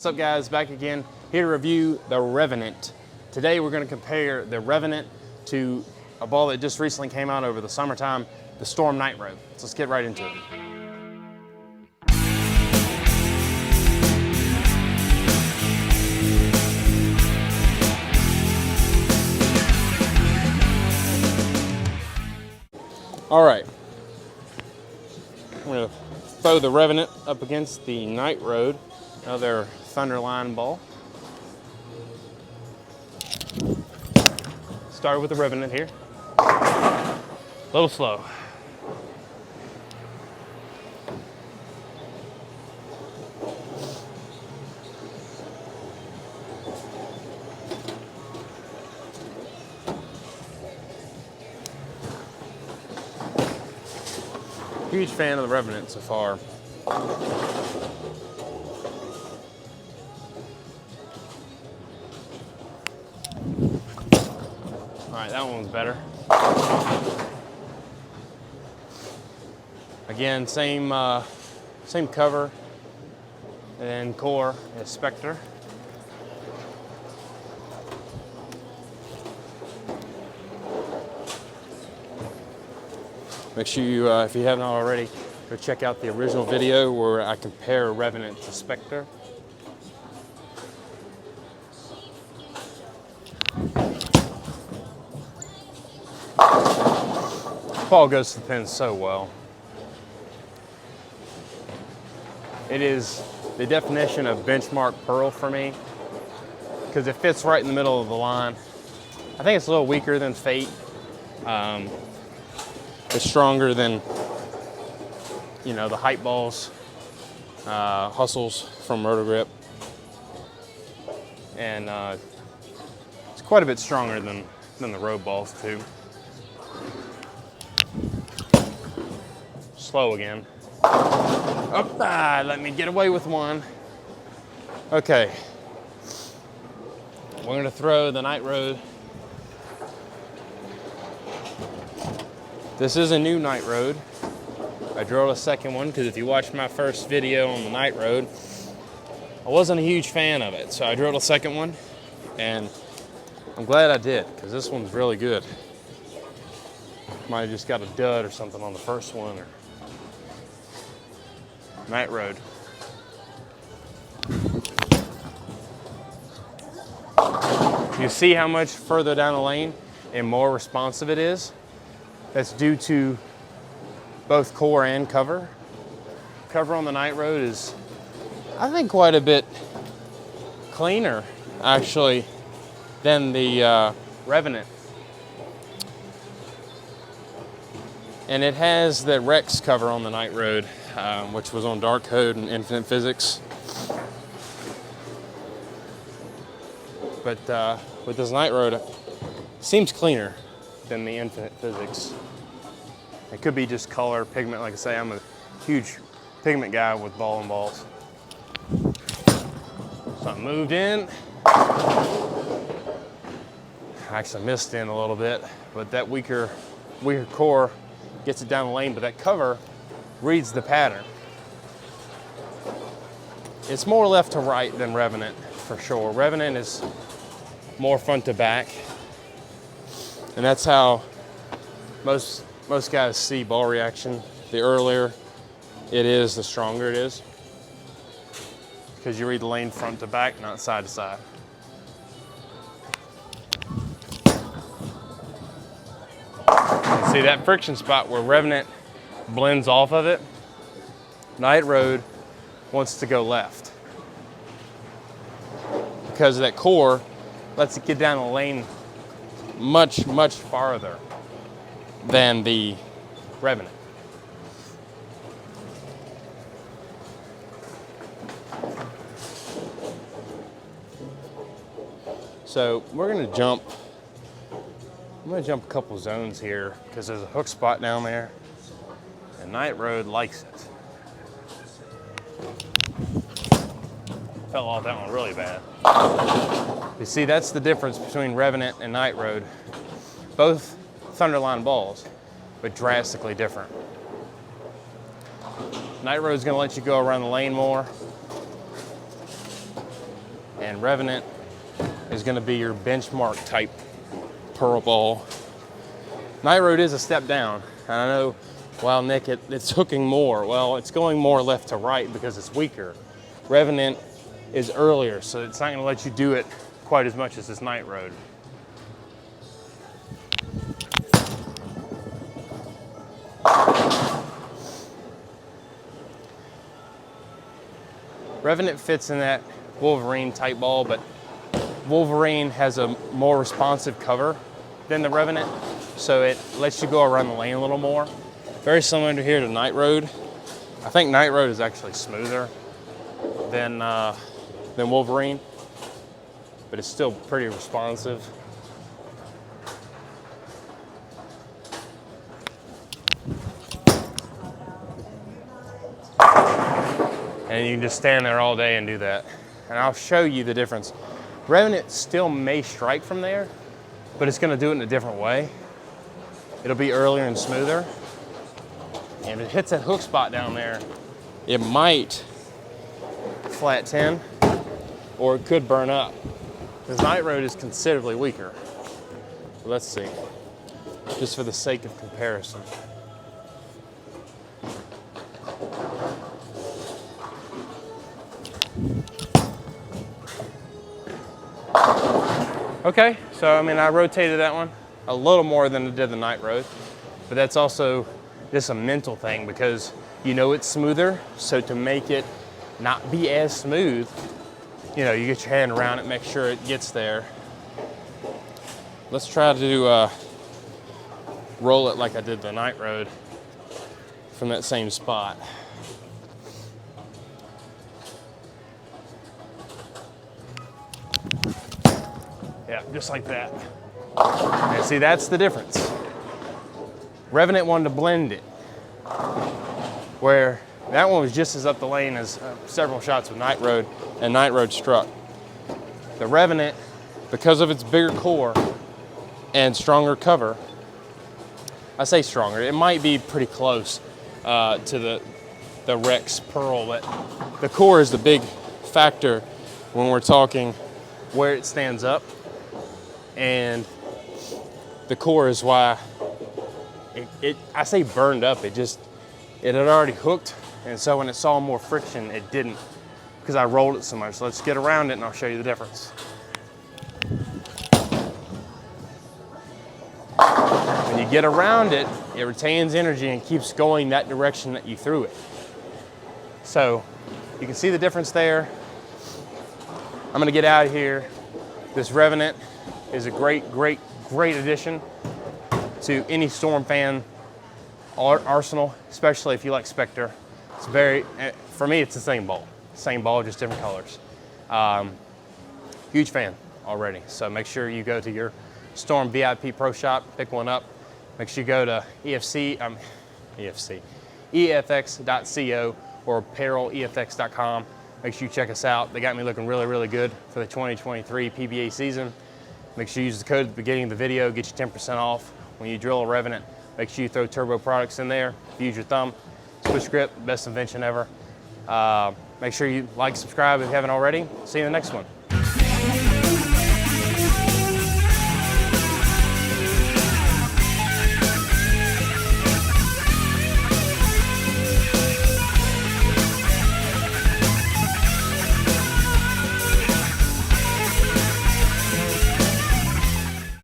What's up guys, back again, here to review the Revenant. Today we're going to compare the Revenant to a ball that just recently came out over the summertime, the Storm Night-Road. So let's get right into it. All right, I'm going to throw the Revenant up against the Night-Road. Another Thunderline ball. Start with the Revenant here. A little slow. Huge fan of the Revenant so far. All right, that one was better. Again, same cover and core as Splatter. Make sure you, if you haven't already, go check out the original video where I compare Revenant to Splatter. Ball goes to the pin so well. It is the definition of benchmark pearl for me because it fits right in the middle of the line. I think it's a little weaker than Fate. It's stronger than, you know, the hype balls, hustles from Roto Grip, and it's quite a bit stronger than the road balls too. Slow again. Oh, let me get away with one. Okay. We're gonna throw the Night-Road. This is a new Night-Road. I drilled a second one because if you watched my first video on the Night-Road, I wasn't a huge fan of it. So I drilled a second one and I'm glad I did because this one's really good. Might have just got a dud or something on the first one. Or Night-Road. You see how much further down the lane and more responsive it is? That's due to both core and cover. Cover on the Night-Road is, I think, quite a bit cleaner, actually, than the Revenant. And it has the Rex cover on the Night-Road, which was on Dark Code and Infinite Physics. But with this Night-Road, it seems cleaner than the Infinite Physics. It could be just color, pigment. Like I say, I'm a huge pigment guy with ball and balls. So I moved in. Actually missed in a little bit, but that weaker core gets it down the lane, but that cover reads the pattern. It's more left to right than Revenant, for sure. Revenant is more front to back, and that's how most guys see ball reaction. The earlier it is, the stronger it is, because you read the lane front to back, not side to side. See that friction spot where Revenant blends off of it? Night-Road wants to go left because that core lets it get down the lane much, much farther than the Revenant. So we're gonna jump. I'm gonna jump a couple zones here because there's a hook spot down there and Night-Road likes it. Fell off that one really bad. You see, that's the difference between Revenant and Night-Road. Both Thunderline balls, but drastically different. Night-Road's gonna let you go around the lane more. And Revenant is gonna be your benchmark type pearl ball. Night Road is a step down. And I know, well, Nick, it's hooking more. Well, it's going more left to right because it's weaker. Revenant is earlier, so it's not gonna let you do it quite as much as this Night Road. Revenant fits in that Wolverine type ball, but Wolverine has a more responsive cover than the Revenant, so it lets you go around the lane a little more. Very similar to here to Night Road. I think Night Road is actually smoother than Wolverine, but it's still pretty responsive. And you can just stand there all day and do that. And I'll show you the difference. Revenant still may strike from there, but it's gonna do it in a different way. It'll be earlier and smoother. And if it hits that hook spot down there, it might flat 10, or it could burn up. Because Night Road is considerably weaker. Let's see, just for the sake of comparison. Okay, so I mean, I rotated that one a little more than I did the Night Road, but that's also just a mental thing because you know it's smoother, so to make it not be as smooth, you know, you get your hand around it, make sure it gets there. Let's try to roll it like I did the Night Road from that same spot. Yeah, just like that. And see, that's the difference. Revenant wanted to blend it, where that one was just as up the lane as several shots with Night Road, and Night Road struck. The Revenant, because of its bigger core and stronger cover, I say stronger, it might be pretty close to the Rex Pearl, but the core is the big factor when we're talking where it stands up. And the core is why I say burned up, it had already hooked, and so when it saw more friction, it didn't, because I rolled it so much. So let's get around it and I'll show you the difference. When you get around it, it retains energy and keeps going that direction that you threw it. So you can see the difference there. I'm gonna get out of here. This Revenant is a great addition to any Storm fan arsenal, especially if you like Spectre. It's for me, it's the same ball, just different colors. Huge fan already. So make sure you go to your Storm VIP Pro Shop, pick one up. Make sure you go to EFX.co or apparelefx.com. Make sure you check us out. They got me looking really, really good for the 2023 PBA season. Make sure you use the code at the beginning of the video, get you 10% off. When you drill a Revenant, make sure you throw Turbo products in there. If you use your thumb, Switch Grip, best invention ever. Make sure you like, subscribe if you haven't already. See you in the next one.